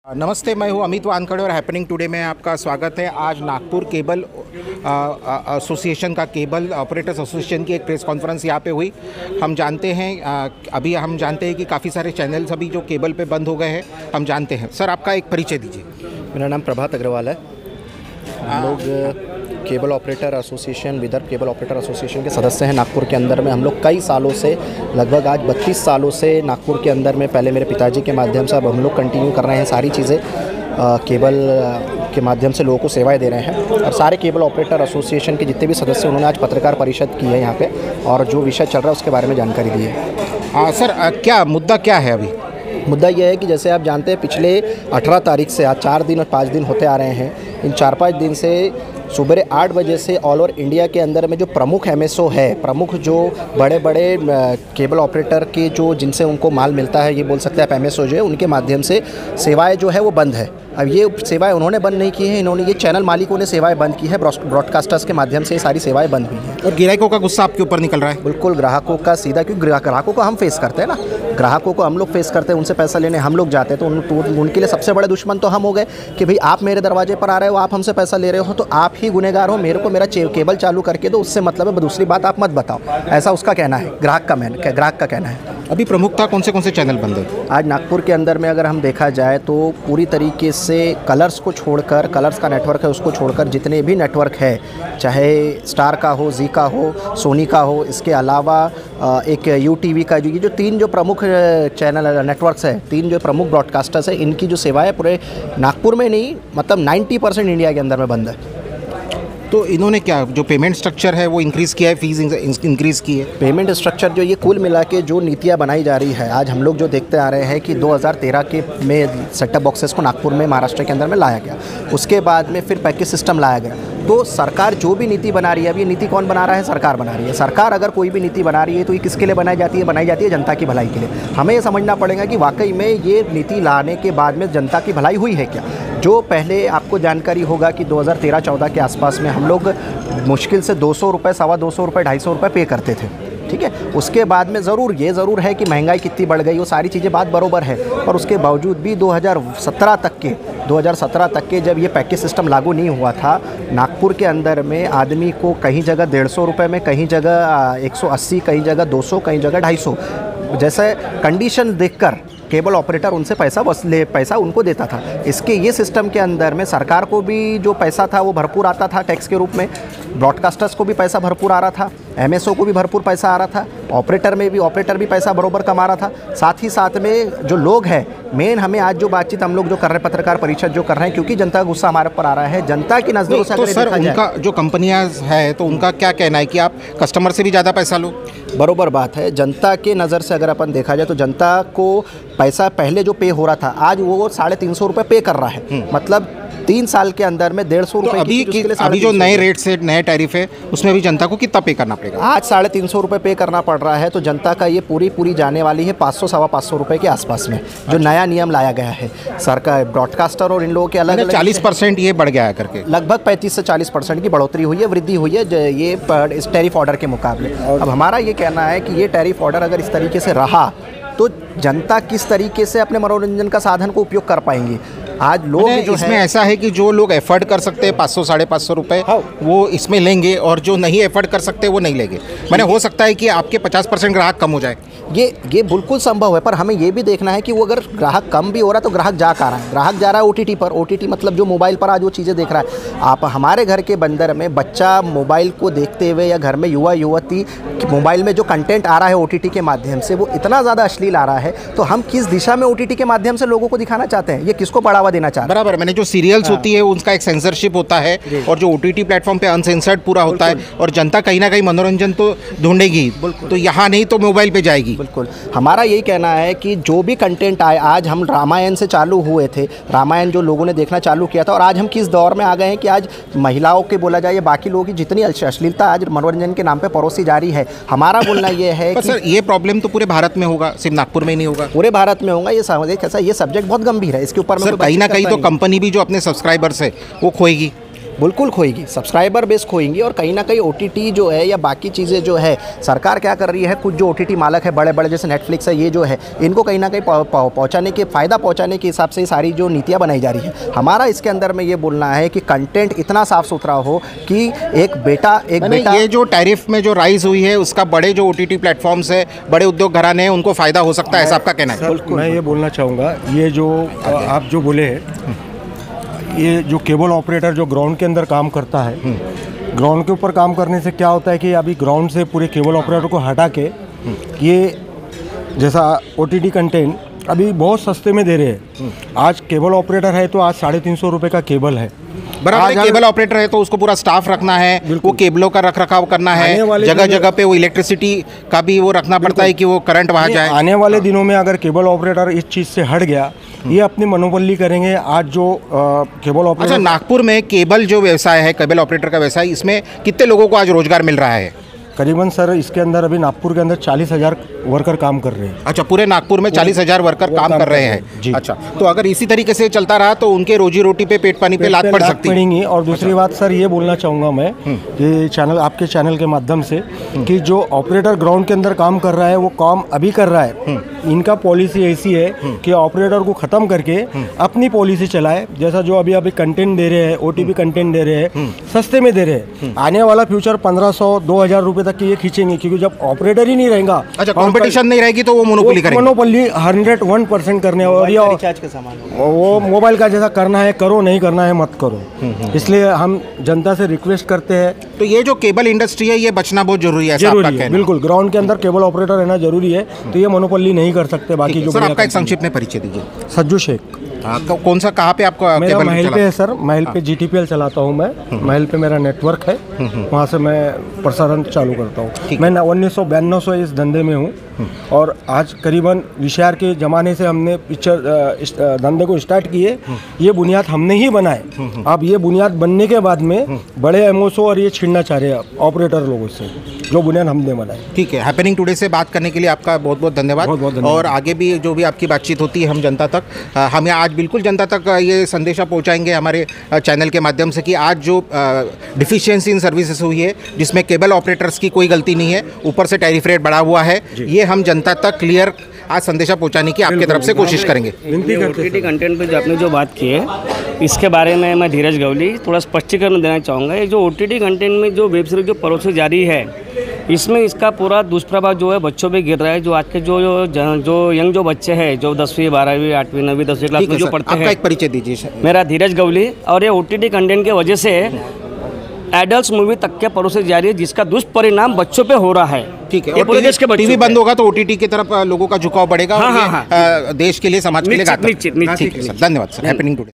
नमस्ते, मैं हूं अमित वानखड़े और हैपनिंग टुडे में आपका स्वागत है। आज नागपुर केबल एसोसिएशन का केबल ऑपरेटर्स एसोसिएशन की एक प्रेस कॉन्फ्रेंस यहाँ पे हुई। हम जानते हैं अभी हम जानते हैं कि काफ़ी सारे चैनल्स अभी जो केबल पे बंद हो गए हैं, हम जानते हैं। सर, आपका एक परिचय दीजिए। मेरा नाम प्रभात अग्रवाल है। हम लोग cable operator association, Vidarbha cable operator association के सदस्य हैं नागपुर के अंदर में। हम लोग कई सालों से, लगभग आज 32 सालों से नागपुर के अंदर में, पहले मेरे पिताजी के माध्यम से, अब हम लोग कंटिन्यू कर रहे हैं सारी चीज़ें। केबल के माध्यम से लोगों को सेवाएं दे रहे हैं। और सारे केबल ऑपरेटर एसोसिएशन के जितने भी सदस्य, उन्होंने आज पत्रकार परिषद की है यहाँ पे, और जो विषय चल रहा है उसके बारे में जानकारी दी है। सर, क्या मुद्दा क्या है अभी? मुद्दा यह है कि जैसे आप जानते हैं, पिछले 18 तारीख से आज 4 दिन और 5 दिन होते आ रहे हैं। इन 4-5 दिन से सुबह 8 बजे से ऑल ओवर इंडिया के अंदर में जो प्रमुख एमएसओ है, प्रमुख जो बड़े बड़े केबल ऑपरेटर के जो जिनसे उनको माल मिलता है, ये बोल सकते हैं आप एमएसओ जो है, उनके माध्यम से सेवाएं जो है वो बंद है। अब ये सेवाएं उन्होंने बंद नहीं की हैं, इन्होंने ये चैनल मालिकों ने सेवाएं बंद की है। ब्रॉडकास्टर्स के माध्यम से ये सारी सेवाएं बंद हुई हैं। और ग्राहकों का गुस्सा आपके ऊपर निकल रहा है? बिल्कुल, ग्राहकों का सीधा, क्योंकि ग्राहकों को हम फेस करते हैं ना, ग्राहकों को हम लोग फेस करते हैं, उनसे पैसा लेने हम लोग जाते हैं, तो उनके लिए सबसे बड़े दुश्मन तो हम हो गए कि भाई आप मेरे दरवाजे पर आ रहे हो, आप हमसे पैसा ले रहे हो, तो आप ही गुनहगार हो। मेरे को मेरा केबल चालू करके दो, उससे मतलब है, दूसरी बात आप मत बताओ। ऐसा उसका कहना है, ग्राहक का कहना है। अभी प्रमुखता कौन से चैनल बंद है आज नागपुर के अंदर में? अगर हम देखा जाए तो पूरी तरीके से कलर्स को छोड़कर, कलर्स का नेटवर्क है उसको छोड़कर, जितने भी नेटवर्क है, चाहे स्टार का हो, जी का हो, सोनी का हो, इसके अलावा एक यूटीवी का, जो ये जो 3 जो प्रमुख चैनल नेटवर्क्स है, 3 जो प्रमुख ब्रॉडकास्टर्स है, इनकी जो सेवाएं पूरे नागपुर में नहीं, मतलब 90% इंडिया के अंदर में बंद है। तो इन्होंने क्या, जो पेमेंट स्ट्रक्चर है वो इंक्रीज़ किया है, फीस इंक्रीज़ की है? पेमेंट स्ट्रक्चर जो ये कुल मिला के जो नीतियाँ बनाई जा रही है, आज हम लोग जो देखते आ रहे हैं कि 2013 के में सेटअप बॉक्सेस को नागपुर में, महाराष्ट्र के अंदर में लाया गया। उसके बाद में फिर पैकेज सिस्टम लाया गया। तो सरकार जो भी नीति बना रही है, अब ये नीति कौन बना रहा है? सरकार बना रही है। सरकार अगर कोई भी नीति बना रही है तो ये किसके लिए बनाई जाती है? बनाई जाती है जनता की भलाई के लिए। हमें ये समझना पड़ेगा कि वाकई में ये नीति लाने के बाद में जनता की भलाई हुई है क्या? जो पहले आपको जानकारी होगा कि 2013-14 के आसपास में हम लोग मुश्किल से 200 रुपये, ₹225, ₹250 पे करते थे, ठीक है। उसके बाद में ज़रूर है कि महंगाई कितनी बढ़ गई, वो सारी चीज़ें बात बरोबर है। पर उसके बावजूद भी 2017 तक के जब ये पैकेज सिस्टम लागू नहीं हुआ था, नागपुर के अंदर में आदमी को कहीं जगह ₹150 में, कहीं जगह 180, कहीं जगह 200, कहीं जगह 250, जैसे कंडीशन देखकर केबल ऑपरेटर उनसे पैसा उनको देता था। इसके ये सिस्टम के अंदर में सरकार को भी जो पैसा था वो भरपूर आता था टैक्स के रूप में, ब्रॉडकास्टर्स को भी पैसा भरपूर आ रहा था, एमएसओ को भी भरपूर पैसा आ रहा था, ऑपरेटर भी पैसा बरोबर कमा रहा था। साथ ही साथ में जो लोग हैं, मेन हमें आज जो बातचीत हम लोग जो कर रहे हैं, पत्रकार परिषद जो कर रहे हैं, क्योंकि जनता का गुस्सा हमारे ऊपर आ रहा है, जनता की नज़रों से। तो सर, उनका जो कंपनियां है, तो उनका क्या कहना है कि आप कस्टमर से भी ज़्यादा पैसा लो? बरोबर बात है। जनता के नज़र से अगर अपन देखा जाए तो जनता को पैसा पहले जो पे हो रहा था, आज वो ₹350 पे कर रहा है। मतलब 3 साल के अंदर में ₹150 तो अभी जो नए रेट से, नए टैरिफ है, उसमें भी जनता को कितना पे करना पड़ेगा? आज ₹350 पे करना पड़ रहा है। तो जनता का ये पूरी जाने वाली है 500-525 के आसपास में, जो नया नियम लाया गया है सरकार, ब्रॉडकास्टर और इन लोगों के अलग 40% ये बढ़ गया है करके, लगभग 35 से 40% की बढ़ोतरी हुई है, वृद्धि हुई है ये इस टैरिफ ऑर्डर के मुकाबले। अब हमारा ये कहना है कि ये टैरिफ ऑर्डर अगर इस तरीके से रहा तो जनता किस तरीके से अपने मनोरंजन का साधन को उपयोग कर पाएंगे? आज लोग जो इसमें ऐसा है कि जो लोग एफर्ड कर सकते हैं 500-550 रुपये, वो इसमें लेंगे, और जो नहीं एफर्ड कर सकते वो नहीं लेंगे। मैंने हो सकता है कि आपके 50% ग्राहक कम हो जाए। ये बिल्कुल संभव है, पर हमें ये भी देखना है कि वो अगर ग्राहक कम भी हो रहा है तो ग्राहक जा कहाँ रहा है? ग्राहक जा रहा है ओटीटी पर। ओटीटी मतलब जो मोबाइल पर आज वो चीज़ें देख रहा है। आप हमारे घर के बंदर में बच्चा मोबाइल को देखते हुए, या घर में युवा युवती मोबाइल में जो कंटेंट आ रहा है ओटीटी के माध्यम से, वो इतना ज़्यादा अश्लील आ रहा है, तो हम किस दिशा में ओटीटी के माध्यम से लोगों को दिखाना चाहते हैं? ये किसको बढ़ावा देना चाहते हैं? बराबर। मैंने जो सीरियल्स होती है उनका एक सेंसरशिप होता है, और जो ओटीटी प्लेटफॉर्म पे अनसेंसर्ड पूरा होता है, और जनता कहीं ना कहीं मनोरंजन तो ढूंढेगी, तो यहाँ नहीं तो मोबाइल पे जाएगी। बिल्कुल, हमारा यही कहना है कि जो भी कंटेंट आए, आज हम रामायण से चालू हुए थे, रामायण जो लोगों ने देखना चालू किया था, और आज हम किस दौर में आ गए हैं कि आज महिलाओं के बोला जाए या बाकी लोगों की जितनी अश्लीलता आज मनोरंजन के नाम पे परोसी जा रही है। हमारा बोलना ये है कि सर, ये प्रॉब्लम तो पूरे भारत में होगा, सिर्फ नागपुर में ही नहीं होगा, पूरे भारत में होगा। ये समझे कैसा, ये सब्जेक्ट बहुत गंभीर है, इसके ऊपर में कहीं ना कहीं तो कंपनी भी जो अपने सब्सक्राइबर्स है वो खोएगी। बिल्कुल खोएगी, सब्सक्राइबर बेस खोएंगी और कहीं ना कहीं OTT जो है या बाकी चीज़ें जो है सरकार क्या कर रही है, कुछ जो OTT मालक है बड़े बड़े जैसे नेटफ्लिक्स है, ये जो है इनको कहीं ना कहीं पहुंचाने के फ़ायदा पहुंचाने के हिसाब से सारी जो नीतियां बनाई जा रही है। हमारा इसके अंदर में ये बोलना है कि कंटेंट इतना साफ सुथरा हो कि एक बेटा ये जो टैरिफ में जो राइज हुई है उसका बड़े जो OTT प्लेटफॉर्म्स है, बड़े उद्योग घराने हैं, उनको फ़ायदा हो सकता है, ऐसा आपका कहना है? मैं ये बोलना चाहूँगा, ये जो आप जो बोले हैं, ये जो केबल ऑपरेटर जो ग्राउंड के अंदर काम करता है, ग्राउंड के ऊपर काम करने से क्या होता है कि अभी ग्राउंड से पूरे केबल ऑपरेटर को हटा के ये जैसा OTT कंटेंट अभी बहुत सस्ते में दे रहे हैं। आज केबल ऑपरेटर है तो आज 350 रुपये का केबल है। बराबर, केबल ऑपरेटर है तो उसको पूरा स्टाफ रखना है, वो केबलों का रख रखाव करना है, जगह जगह पे वो इलेक्ट्रिसिटी का भी वो रखना पड़ता है कि वो करंट वहाँ जाए। आने वाले दिनों में अगर केबल ऑपरेटर इस चीज़ से हट गया, ये अपनी मोनोपोली करेंगे। आज जो केबल ऑपरेटर, अच्छा, नागपुर में केबल जो व्यवसाय है, केबल ऑपरेटर का व्यवसाय, इसमें कितने लोगों को आज रोजगार मिल रहा है? करीबन सर इसके अंदर अभी नागपुर के अंदर 40,000 वर्कर काम कर रहे हैं। अच्छा, पूरे नागपुर में 40,000 वर्कर काम कर रहे हैं जी। अच्छा, तो अगर इसी तरीके से चलता रहा तो उनके रोजी रोटी पे, पेट पानी पे लात पड़ सकती है। और दूसरी बात सर ये बोलना चाहूँगा मैं कि चैनल, आपके चैनल के माध्यम से, कि जो ऑपरेटर ग्राउंड के अंदर काम कर रहा है वो काम अभी कर रहा है। इनका पॉलिसी ऐसी है कि ऑपरेटर को ख़त्म करके अपनी पॉलिसी चलाए। जैसा जो अभी कंटेंट दे रहे हैं, OTP कंटेंट दे रहे हैं, सस्ते में दे रहे हैं। आने वाला फ्यूचर 1500-2000 रुपये तक की ये खींचेंगे, क्योंकि जब ऑपरेटर ही नहीं रहेगा, अच्छा, कंपटीशन नहीं रहेगी तो वो मोनोपोली करेंगे। मोनोपोली 101% करने, और ये वो मोबाइल का जैसा करना है करो, नहीं करना है मत करो। इसलिए हम जनता से रिक्वेस्ट करते हैं। तो ये जो केबल इंडस्ट्री है ये बचना बहुत जरूरी है, ऐसा आपका कहना है? बिल्कुल, ग्राउंड के अंदर केबल ऑपरेटर रहना जरूरी है, तो ये मोनोपोली नहीं कर सकते। बाकी जो सर, आपका एक संक्षिप्त में परिचय दीजिए। सज्जू शेख। कौन सा, कहाँ पे आपका मेरा केबल महल पे है सर, महल पे GTPL चलाता हूँ मैं। महल पे मेरा नेटवर्क है, वहाँ से मैं प्रसारण चालू करता हूँ। मैं 1992 से इस धंधे में हूँ, और आज करीबन विशार के ज़माने से हमने पिक्चर धंधे को स्टार्ट किए। ये बुनियाद हमने ही बनाए। अब ये बुनियाद बनने के बाद में बड़े MOSO और ये छीनना चाह रहे हैं ऑपरेटर लोगों से, जो बुनियाद हमने बनाई। ठीक है, हैपनिंग टुडे से बात करने के लिए आपका बहुत बहुत धन्यवाद। और आगे भी जो भी आपकी बातचीत होती है हम जनता तक, हमें आज बिल्कुल जनता तक ये संदेशा पहुंचाएंगे हमारे चैनल के माध्यम से कि आज जो डिफिशियंसी इन सर्विसेज हुई है, जिसमें केबल ऑपरेटर्स की कोई गलती नहीं है, ऊपर से टैरिफ रेट बढ़ा हुआ है, ये हम जनता तक क्लियर आज संदेशा पहुंचाने की आपकी तरफ से कोशिश करेंगे। OTT कंटेंट पे जो आपने जो बात की है, इसके बारे में मैं धीरज गवली थोड़ा स्पष्टीकरण देना चाहूँगा। ये जो OTT कंटेंट में जो वेब सीरीज जो परोसी जा रही है, इसमें इसका पूरा दुष्प्रभाव जो है बच्चों पे गिर रहा है। जो आज के जो यंग जो बच्चे हैं, जो 10वीं 12वीं 8वीं 9वीं 10वीं क्लास में जो पढ़ते हैं। आपका एक परिचय दीजिए। मेरा धीरज गवली। और ये OTT कंटेंट के वजह से एडल्ट मूवी तक के परोसे जा रही है, जिसका दुष्परिणाम बच्चों पे हो रहा है। ठीक है, और टीवी बंद होगा तो OTT की तरफ लोगों का झुकाव बढ़ेगा। हाँ, देश के लिए, समाज के लिए निश्चित। धन्यवाद सर। Happening today.